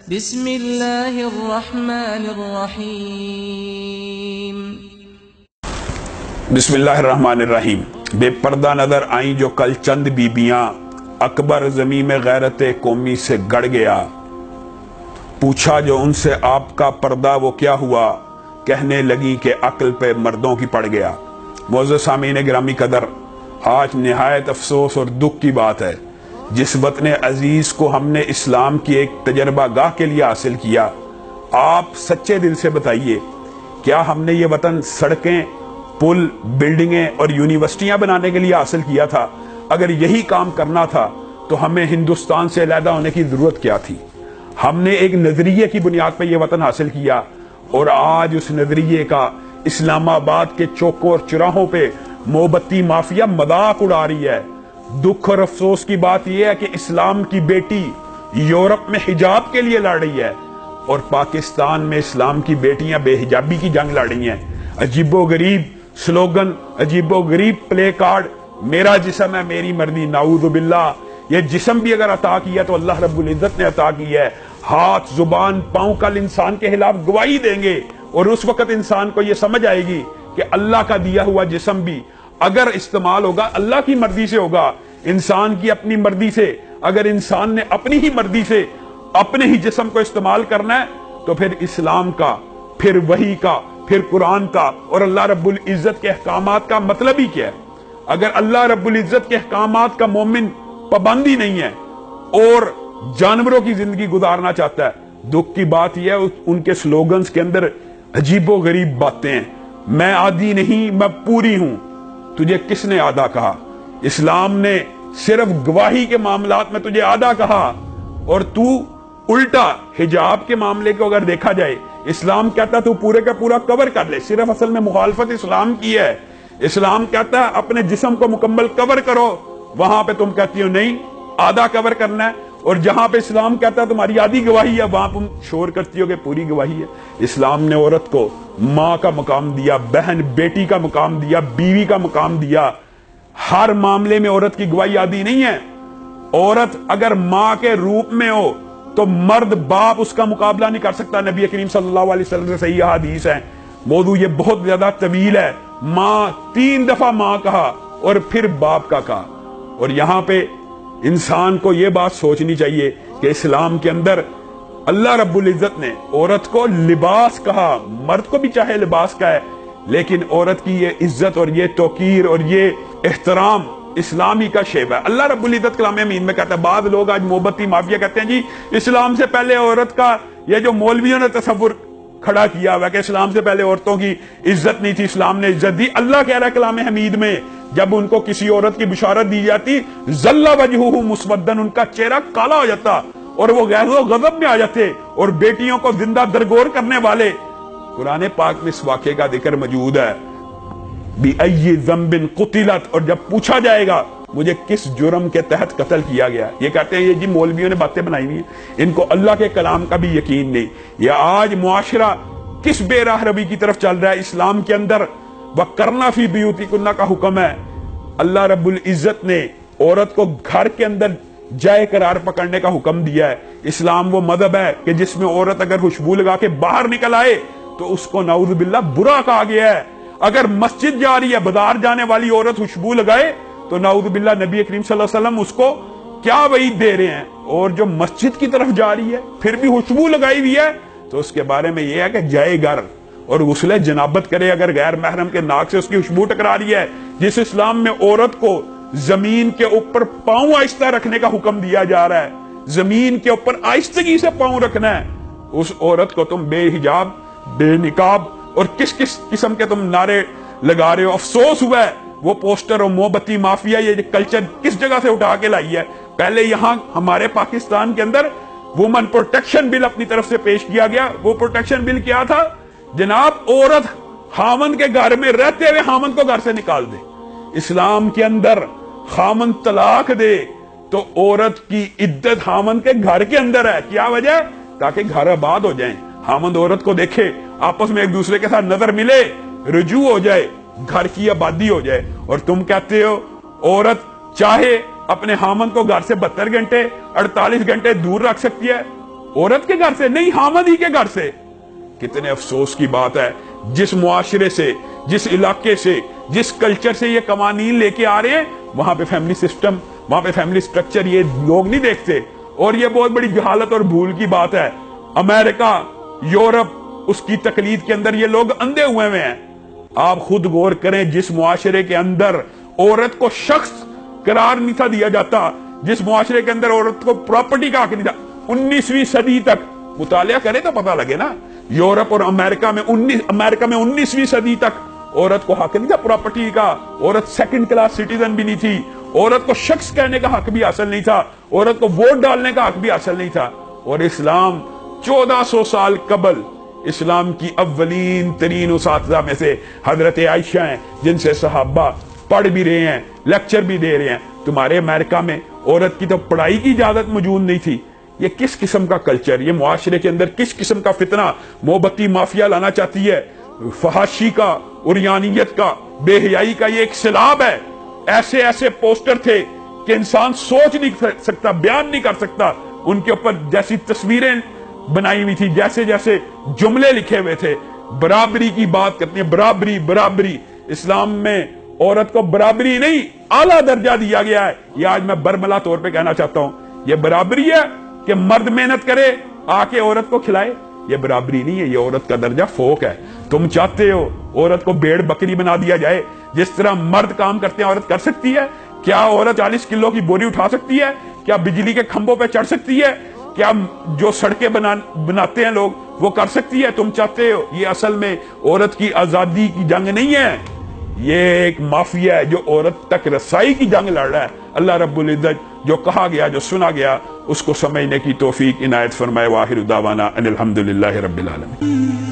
بسم اللہ الرحمن الرحیم۔ بسم اللہ الرحمن الرحیم۔ بے پردہ نظر آئیں جو کل چند بیبیاں، اکبر زمین میں غیرت قومی سے گڑ گیا۔ پوچھا جو ان سے آپ کا پردہ وہ کیا ہوا، کہنے لگی کہ عقل پہ مردوں کی پڑ گیا۔ معزز سامعین گرامی قدر، آج نہایت افسوس اور دکھ کی بات ہے جس وطن عزیز کو ہم نے اسلام کی ایک تجربہ گاہ کے لیے حاصل کیا، آپ سچے دل سے بتائیے کیا ہم نے یہ وطن سڑکیں، پل، بلڈنگیں اور یونیورسٹیاں بنانے کے لیے حاصل کیا تھا؟ اگر یہی کام کرنا تھا تو ہمیں ہندوستان سے علیحدہ ہونے کی ضرورت کیا تھی؟ ہم نے ایک نظریے کی بنیاد پہ یہ وطن حاصل کیا اور آج اس نظریے کا اسلام آباد کے چوکوں اور چراہوں پہ موبتی مافیا مذاق اڑا رہی ہے۔ دکھ اور افسوس کی بات یہ ہے کہ اسلام کی بیٹی یورپ میں حجاب کے لیے لڑ رہی ہے اور پاکستان میں اسلام کی بیٹیاں بے حجابی کی جنگ لڑ رہی ہیں۔ عجیب و غریب سلوگن، عجیب و غریب پلے کارڈ، میرا جسم ہے میری مرضی، نعوذ باللہ۔ یہ جسم بھی اگر عطا کیا تو اللہ رب العزت نے عطا کی ہے۔ ہاتھ، زبان، پاؤں کل انسان کے خلاف گواہی دیں گے اور اس وقت انسان کو یہ سمجھ آئے گی کہ اللہ کا دیا ہوا جسم بھی اگر استعمال ہوگا اللہ کی مرضی سے ہوگا، انسان کی اپنی مرضی سے۔ اگر انسان نے اپنی ہی مرضی سے اپنے ہی جسم کو استعمال کرنا ہے تو پھر اسلام کا، پھر وحی کا، پھر قرآن کا اور اللہ رب العزت کے احکامات کا مطلب ہی کیا ہے؟ اگر اللہ رب العزت کے احکامات کا مومن پابندی نہیں ہے اور جانوروں کی زندگی گزارنا چاہتا ہے، دکھ کی بات یہ ہے ان کے سلوگنز کے اندر عجیب و غریب باتیں ہیں۔ میں آدھی نہیں، میں پوری ہوں۔ تجھے کس نے آدھا کہا؟ اسلام نے صرف گواہی کے معاملات میں تجھے آدھا کہا اور تو الٹا حجاب کے معاملے کو اگر دیکھا جائے، اسلام کہتا ہے تو پورے کا پورا کور کر لے، صرف اصل میں مخالفت اسلام کی ہے۔ اسلام کہتا ہے اپنے جسم کو مکمل کور کرو، وہاں پہ تم کہتی ہو نہیں آدھا کور کرنا ہے، اور جہاں پہ اسلام کہتا ہے تمہاری آدھی گواہی ہے وہاں تم شور کرتی ہو کہ پوری گواہی ہے۔ اسلام نے عورت کو ماں کا مقام دیا، بہن بیٹی کا مقام دیا، بیوی کا مقام دیا۔ ہر معاملے میں عورت کی گواہی آدھی نہیں ہے۔ عورت اگر ماں کے روپ میں ہو تو مرد باپ اس کا مقابلہ نہیں کر سکتا۔ نبی کریم صلی اللہ علیہ وسلم سے صحیح حدیث ہے، موضوع یہ بہت زیادہ طویل ہے۔ ماں 3 دفعہ ماں کہا اور پھر باپ کا کہا، اور یہاں پہ انسان کو یہ بات سوچنی چاہیے کہ اسلام کے اندر اللہ رب العزت نے عورت کو لباس کہا، مرد کو بھی چاہے لباس کا ہے، لیکن عورت کی یہ عزت اور یہ توقیر اور یہ احترام اسلامی کا شیب ہے۔ اللہ رب العزت کلام امین میں کہتا ہے، بعض لوگ آج محبتی مافیا کہتے ہیں جی اسلام سے پہلے عورت کا، یہ جو مولویوں نے تصور کھڑا کیا ہوا کہ اسلام سے پہلے عورتوں کی عزت نہیں تھی، اسلام نے عزت دی۔ اللہ کہہ رہا ہے کلام حمید میں، جب ان کو کسی عورت کی بشارت دی جاتی، ظل وجہہ مسودن، ان کا چہرہ کالا ہو جاتا اور وہ غیظ و غضب میں آ جاتے، اور بیٹیوں کو زندہ درگور کرنے والے۔ قرآن پاک میں اس واقعے کا ذکر موجود ہے، بِأَيِّ ذَنبٍ قُتِلَتْ، اور جب پوچھا جائے گا مجھے کس جرم کے تحت قتل کیا گیا، یہ کہتے ہیں یہ جی مولویوں نے باتیں بنائی ہوئی ہیں، ان کو اللہ کے کلام کا بھی یقین نہیں۔ یا آج معاشرہ کس بے راہ روی کی طرف چل رہا ہے؟ اسلام کے اندر وَقَرْنَ فِي بِيُوتِكُنَّ کا حکم ہے۔ اللہ رب العزت نے عورت کو گھر کے اندر جائے قرار پکڑنے کا حکم دیا ہے۔ اسلام وہ مذہب ہے کہ جس میں عورت اگر خوشبو لگا کے باہر نکل آئے تو اس کو نعوذ باللہ برا کہا گیا ہے۔ اگر مسجد جا رہی ہے، بازار جانے والی عورت خوشبو لگائے تو نعوذ باللہ نبی کریم صلی اللہ علیہ وسلم اس کو کیا وعید دے رہے ہیں، اور جو مسجد کی طرف جا رہی ہے پھر بھی خوشبو لگائی ہوئی ہے تو اس کے بارے میں یہ ہے کہ جائے گھر اور غسل جنابت کرے اگر غیر محرم کے ناک سے اس کی خوشبو ٹکرا رہی ہے۔ جس اسلام میں عورت کو زمین کے اوپر پاؤں آہستہ رکھنے کا حکم دیا جا رہا ہے، زمین کے اوپر آہستگی سے پاؤں رکھنا ہے، اس عورت کو تم بے حجاب، بے نقاب اور کس کس قسم کے تم نعرے لگا رہے ہو۔ افسوس ہوا ہے وہ پوسٹر اور محبتی مافیا یہ کلچر کس جگہ سے اٹھا کے لائی ہے۔ پہلے یہاں ہمارے پاکستان کے اندر وومن پروٹیکشن بل اپنی طرف سے پیش کیا گیا۔ وہ پروٹیکشن بل کیا تھا جناب؟ عورت خامند کے گھر میں رہتے ہوئے خامند کو گھر سے نکال دے۔ اسلام کے اندر خامند طلاق دے تو عورت کی عدت خامند کے گھر کے اندر ہے۔ کیا وجہ؟ تاکہ گھر آباد ہو جائیں، خامند عورت کو دیکھے، آپس میں ایک دوسرے کے ساتھ نظر ملے، رجوع ہو جائے، گھر کی آبادی ہو جائے۔ اور تم کہتے ہو عورت چاہے اپنے خامند کو گھر سے 72 گھنٹے 48 گھنٹے دور رکھ سکتی ہے، عورت کے گھر سے نہیں، حامد ہی کے گھر سے. کتنے افسوس کی بات ہے، جس معاشرے سے، جس علاقے سے، جس کلچر سے یہ قوانین لے کے آ رہے ہیں، وہاں پہ فیملی سسٹم، وہاں پہ فیملی سٹرکچر یہ لوگ نہیں دیکھتے. اور یہ بہت بڑی جہالت اور بھول کی بات ہے. امریکہ، یورپ، اس کی تقلید کے اندر یہ لوگ اندھے ہوئے ہیں. آپ خود غور کریں، جس معاشرے کے اندر عورت کو شخص قرار نہیں تھا دیا جاتا، جس معاشرے کے اندر عورت کو پراپرٹی کا حق نہیں تھا، 19ویں صدی تک مطالعہ کرے تو پتہ لگے نا. یورپ اور امریکہ میں 19ویں صدی تک عورت کو حق نہیں تھا پراپرٹی کا. عورت سیکنڈ کلاس سٹیزن بھی نہیں تھی. عورت کو شخص کہنے کا حق بھی حاصل نہیں تھا. عورت کو ووٹ ڈالنے کا حق بھی حاصل نہیں تھا. اور اسلام 1400 سال قبل، اسلام کی اولین ترین اساتذہ میں سے حضرت عائشہ ہیں، جن سے صحابہ پڑھ بھی رہے ہیں، لیکچر بھی دے رہے ہیں. تمہارے امریکہ میں عورت کی تو پڑھائی کی اجازت موجود نہیں تھی. یہ کس قسم کا کلچر، یہ معاشرے کے اندر کس قسم کا فتنہ محبتی مافیا لانا چاہتی ہے. فحاشی کا، عریانیت کا، بے حیائی کا یہ ایک سیلاب ہے. ایسے ایسے پوسٹر تھے کہ انسان سوچ نہیں سکتا، بیان نہیں کر سکتا. ان کے اوپر جیسی تصویریں بنائی ہوئی تھی، جیسے جیسے جملے لکھے ہوئے تھے. برابری کی بات کرتے ہیں، برابری برابری. اسلام میں عورت کو برابری نہیں، اعلیٰ درجہ دیا گیا ہے. یہ آج میں برملا طور پہ کہنا چاہتا ہوں، یہ برابری ہے کہ مرد محنت کرے آ کے عورت کو کھلائے. یہ برابری نہیں ہے، یہ عورت کا درجہ فوق ہے. تم چاہتے ہو عورت کو بھیڑ بکری بنا دیا جائے؟ جس طرح مرد کام کرتے ہیں عورت کر سکتی ہے؟ کیا عورت 40 کلو کی بوری اٹھا سکتی ہے؟ کیا بجلی کے کھمبوں پہ چڑھ سکتی ہے؟ کیا جو سڑکیں بناتے ہیں لوگ وہ کر سکتی ہے؟ تم چاہتے ہو. یہ اصل میں عورت کی آزادی کی جنگ نہیں ہے، یہ ایک مافیا ہے جو عورت تک رسائی کی جنگ لڑ رہا ہے. اللہ رب العزت جو کہا گیا، جو سنا گیا، اس کو سمجھنے کی توفیق عنایت فرمائے. واخر دعوانا ان الحمدللہ رب العالمین.